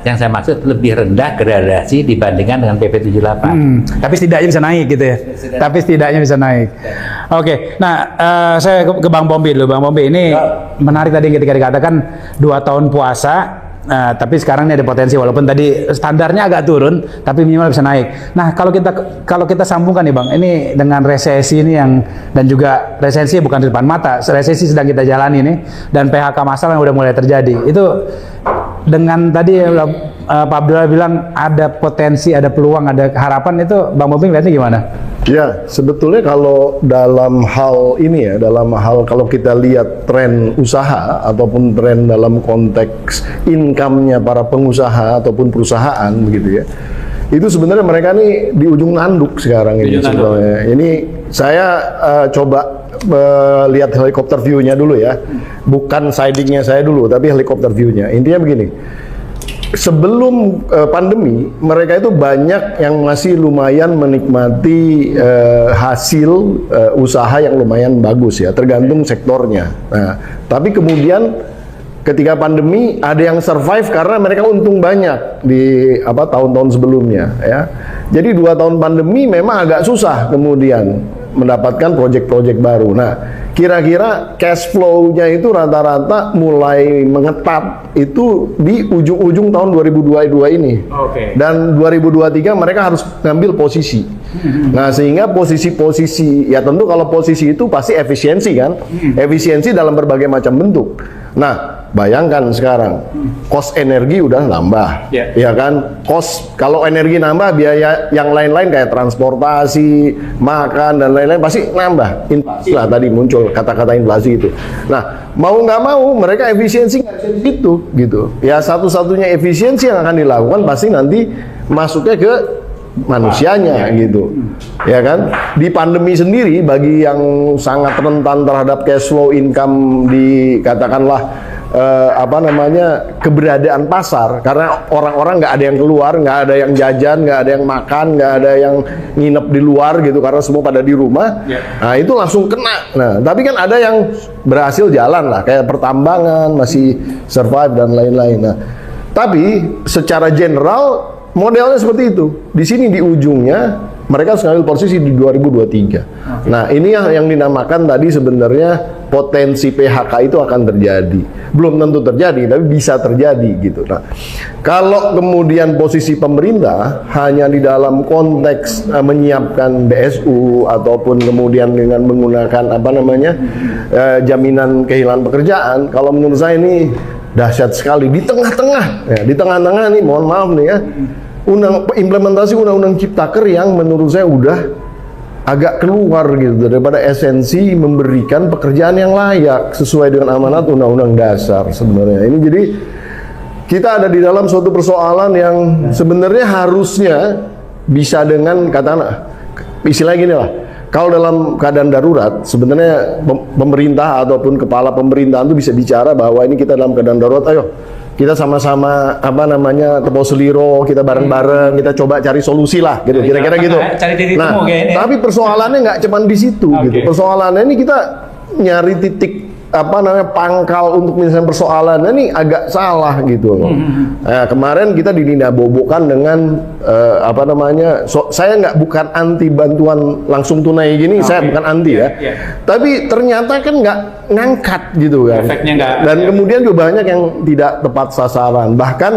yang saya maksud lebih rendah gradasi dibandingkan dengan PP 78. Tapi setidaknya bisa naik gitu ya. Tapi setidaknya bisa naik. Oke. Nah, saya ke Bang Pompi dulu. Bang Pompi, ini menarik tadi ketika dikatakan 2 tahun puasa. Tapi sekarang ini ada potensi, walaupun tadi standarnya agak turun, tapi minimal bisa naik. Nah, kalau kita sambungkan nih Bang, ini dengan resesi ini dan juga resesi bukan di depan mata, resesi sedang kita jalani nih, dan PHK massal yang udah mulai terjadi. Itu dengan tadi Pak Abdullah bilang ada potensi, ada peluang, ada harapan, itu Bang Bobing lihatnya gimana? Ya, sebetulnya kalau dalam hal ini ya, kalau kita lihat tren usaha ataupun tren dalam konteks income-nya para pengusaha ataupun perusahaan begitu ya, itu sebenarnya mereka nih di ujung nanduk sekarang ini sebenarnya. Ini saya coba lihat helikopter view-nya dulu ya, bukan siding-nya saya dulu, tapi helikopter view-nya. Intinya begini. Sebelum pandemi, mereka itu banyak yang masih lumayan menikmati hasil usaha yang lumayan bagus ya, tergantung sektornya. Nah, tapi kemudian ketika pandemi ada yang survive karena mereka untung banyak di tahun-tahun sebelumnya ya. Jadi 2 tahun pandemi memang agak susah kemudian mendapatkan proyek-proyek baru. Nah, kira-kira cash flow-nya itu rata-rata mulai mengetat itu di ujung-ujung tahun 2022 ini. Dan 2023 mereka harus ngambil posisi. Nah, sehingga posisi-posisi, ya tentu kalau posisi itu pasti efisiensi kan. Efisiensi dalam berbagai macam bentuk. Nah, bayangkan sekarang cost energi udah nambah, ya kan? Kalau energi nambah, biaya yang lain-lain kayak transportasi, makan dan lain-lain pasti nambah. Inflasi lah tadi muncul kata-kata inflasi itu. Nah, mau nggak mau mereka efisiensi nggak bisa gitu. Ya satu-satunya efisiensi yang akan dilakukan pasti nanti masuknya ke manusianya gitu, ya kan? Di pandemi sendiri bagi yang sangat rentan terhadap cash flow income di katakanlah keberadaan pasar, karena orang-orang nggak ada yang keluar, nggak ada yang jajan, nggak ada yang makan, nggak ada yang nginep di luar gitu karena semua pada di rumah. Nah, itu langsung kena. Nah, tapi kan ada yang berhasil jalan lah, kayak pertambangan masih survive dan lain-lain. Nah, tapi secara general modelnya seperti itu. Di sini di ujungnya mereka harus ngambil posisi di 2023. Nah, ini yang dinamakan tadi sebenarnya potensi PHK itu akan terjadi. Belum tentu terjadi, tapi bisa terjadi gitu. Nah, kalau kemudian posisi pemerintah hanya di dalam konteks menyiapkan BSU ataupun kemudian dengan menggunakan jaminan kehilangan pekerjaan, kalau menurut saya ini dahsyat sekali di tengah-tengah. Ya, di tengah-tengah nih, mohon maaf nih ya. Implementasi undang-undang Ciptaker yang menurut saya udah agak keluar gitu daripada esensi memberikan pekerjaan yang layak sesuai dengan amanat undang-undang dasar sebenarnya. Ini jadi kita ada di dalam suatu persoalan yang sebenarnya harusnya bisa dengan istilahnya gini lah. Kalau dalam keadaan darurat sebenarnya pemerintah ataupun kepala pemerintahan itu bisa bicara bahwa ini kita dalam keadaan darurat, ayo kita sama-sama tepuk seliro, kita bareng-bareng, kita coba cari solusi lah, gitu, kira-kira gitu. Nah, tapi persoalannya nggak cuma di situ, gitu. Persoalannya ini kita nyari titik pangkal untuk menyelesaikan persoalan ini agak salah gitu loh. Nah, kemarin kita dininabobokan dengan saya bukan anti bantuan langsung tunai gini, saya bukan anti ya. Tapi ternyata kan nggak ngangkat gitu kan. Efeknya nggak. Dan kemudian juga banyak yang tidak tepat sasaran. Bahkan